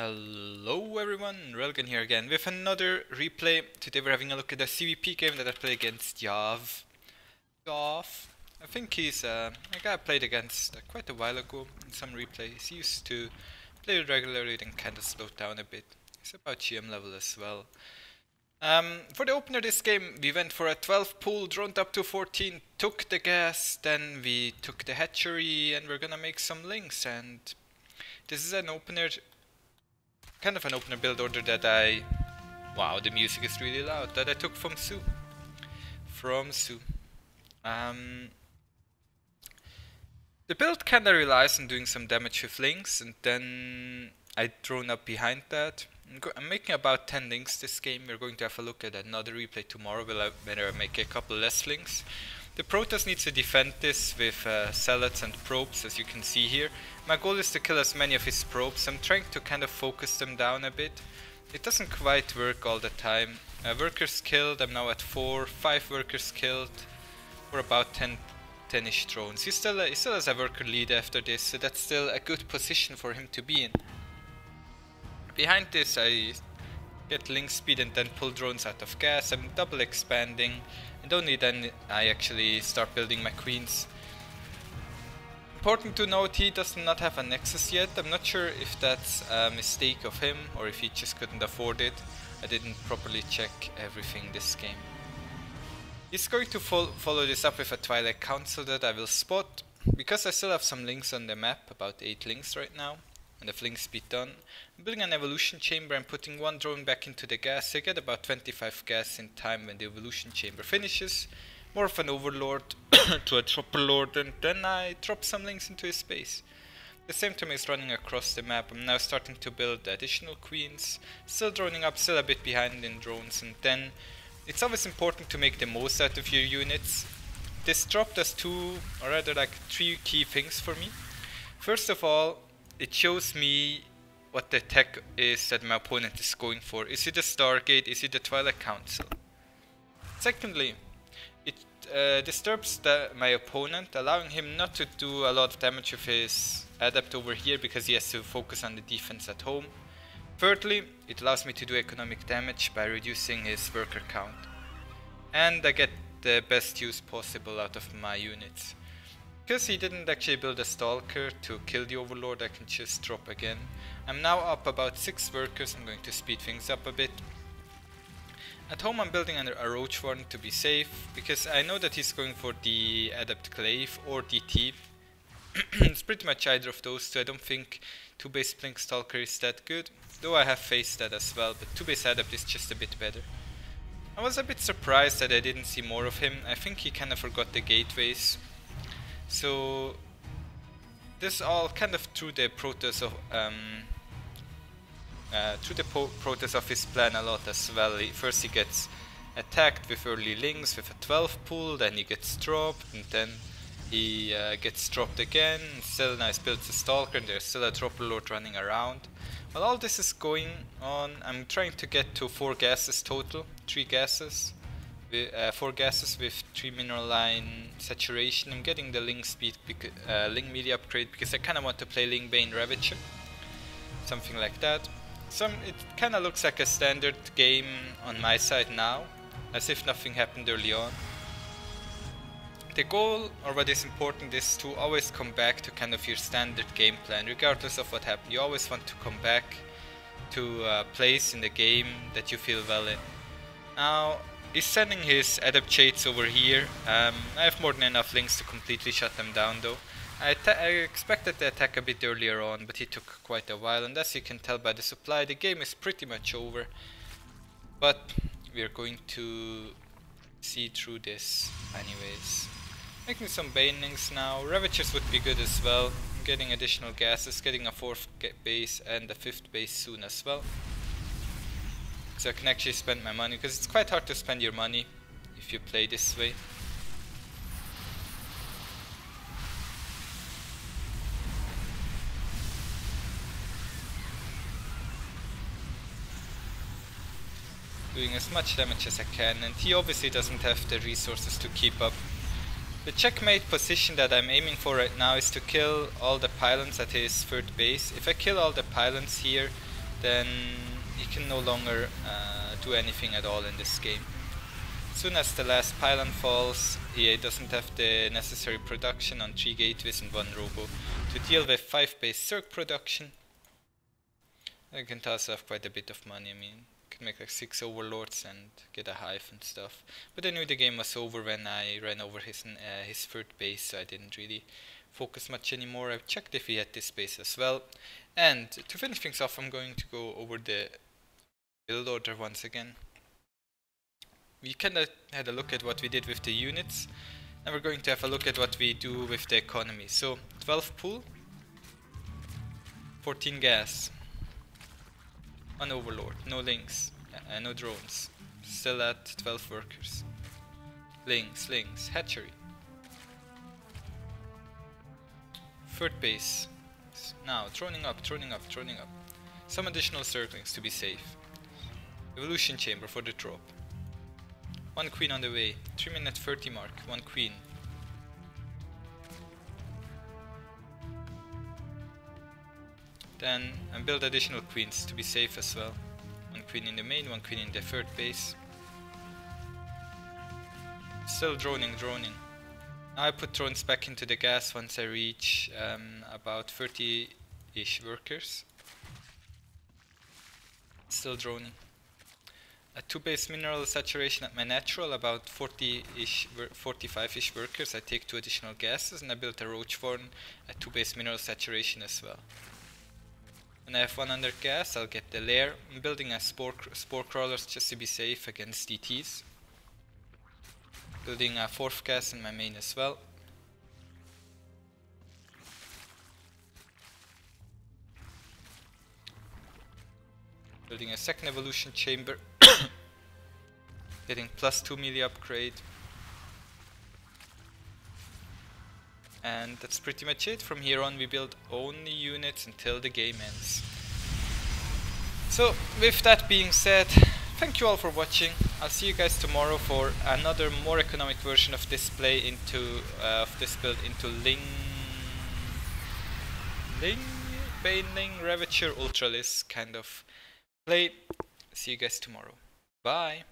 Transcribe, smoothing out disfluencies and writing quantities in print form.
Hello everyone, Railgan here again with another replay. Today we're having a look at the ZvP game that I played against Yav. I think he's a guy I played against quite a while ago in some replays. He used to play regularly, then kinda slowed down a bit. He's about GM level as well. For the opener this game we went for a 12 pull, droned up to 14, took the gas, then we took the hatchery and we're gonna make some links. And this is an opener, kind of an opener build order that wow, the music is really loud, that I took from Sue. The build kinda relies on doing some damage with links, and then I drone up behind that. I'm making about 10 links this game. We're going to have a look at another replay tomorrow when I make a couple less links. The Protoss needs to defend this with zealots and probes, as you can see here. My goal is to kill as many of his probes. I'm trying to kind of focus them down a bit. It doesn't quite work all the time. Workers killed, I'm now at 4, 5 workers killed, for about 10-ish drones. He still has a worker lead after this, so that's still a good position for him to be in. Behind this I get link speed and then pull drones out of gas. I'm double expanding, and only then I actually start building my queens. Important to note, he does not have a nexus yet. I'm not sure if that's a mistake of him or if he just couldn't afford it. I didn't properly check everything this game. He's going to follow this up with a Twilight Council that I will spot. Because I still have some links on the map, about 8 links right now, and the link speed done. I'm building an evolution chamber. I'm putting one drone back into the gas. I get about 25 gas in time when the evolution chamber finishes. More of an overlord to a dropper lord, and then I drop some links into his space. The same time he's running across the map. I'm now starting to build additional queens. Still droning up, still a bit behind in drones, and then it's always important to make the most out of your units. This drop does 2, or rather like 3 key things for me. First of all, it shows me what the tech is that my opponent is going for. Is it a Stargate? Is it the Twilight Council? Secondly, it disturbs my opponent, allowing him not to do a lot of damage with his adept over here because he has to focus on the defense at home. Thirdly, it allows me to do economic damage by reducing his worker count. And I get the best use possible out of my units. Because he didn't actually build a Stalker to kill the Overlord, I can just drop again. I'm now up about 6 workers. I'm going to speed things up a bit. At home I'm building a Roach Warden to be safe, because I know that he's going for the Adept Glaive or DT. It's pretty much either of those two. I don't think 2-base Blink Stalker is that good, though I have faced that as well, but 2-base Adept is just a bit better. I was a bit surprised that I didn't see more of him. I think he kind of forgot the gateways. So this all kind of threw the Protoss of his plan a lot as well. First he gets attacked with early links with a 12 pull, then he gets dropped, and then he gets dropped again. Still nice, builds a Stalker, and there's still a Dropper Lord running around. While all this is going on, I'm trying to get to 4 gases total, 3 gases. 4 gases with 3 mineral line saturation. I'm getting the link speed, link melee upgrade, because I kind of want to play Link Bane Ravager, something like that. It kind of looks like a standard game on my side now, as if nothing happened early on. The goal, or what is important, is to always come back to kind of your standard game plan, regardless of what happened. You always want to come back to a place in the game that you feel well in. Now, he's sending his Adept Shades over here. I have more than enough links to completely shut them down though. I expected the attack a bit earlier on, but it took quite a while, and as you can tell by the supply, the game is pretty much over. But we're going to see through this anyways. Making some Banelings now. Ravagers would be good as well. I'm getting additional gases, getting a 4th base and a 5th base soon as well. So I can actually spend my money, because it's quite hard to spend your money if you play this way. Doing as much damage as I can, and he obviously doesn't have the resources to keep up. The checkmate position that I'm aiming for right now is to kill all the pylons at his 3rd base. If I kill all the pylons here, then he can no longer do anything at all in this game. As soon as the last pylon falls, he doesn't have the necessary production on 3 gateways and 1 robo to deal with 5 base Zerg production. You can also have quite a bit of money. I mean, you can make like 6 overlords and get a hive and stuff. But I knew the game was over when I ran over his 3rd base, so I didn't really focus much anymore. I checked if he had this base as well. And to finish things off, I'm going to go over the build order once again. We kinda had a look at what we did with the units. Now we're going to have a look at what we do with the economy. So 12 pool, 14 gas, 1 overlord, no links, no drones, still at 12 workers, links, hatchery, 3rd base, now droning up, some additional circlings to be safe, evolution chamber for the drop. 1 queen on the way, 3-minute 30 mark, 1 queen. Then build additional queens to be safe as well. 1 queen in the main, 1 queen in the 3rd base. Still droning. Now I put drones back into the gas once I reach about 30-ish workers. Still droning. At 2 base mineral saturation at my natural, about 40-ish, 45-ish workers. I take 2 additional gases and I built a roach farm at 2 base mineral saturation as well. When I have 100 gas, I'll get the lair. I'm building a spore crawlers just to be safe against DTs. Building a 4th gas in my main as well. Building a 2nd evolution chamber. Getting +2 melee upgrade. And that's pretty much it. From here on we build only units until the game ends. So with that being said, thank you all for watching. I'll see you guys tomorrow for another more economic version of this play into this build into Baneling Ravager Ultralis kind of play. See you guys tomorrow. Bye.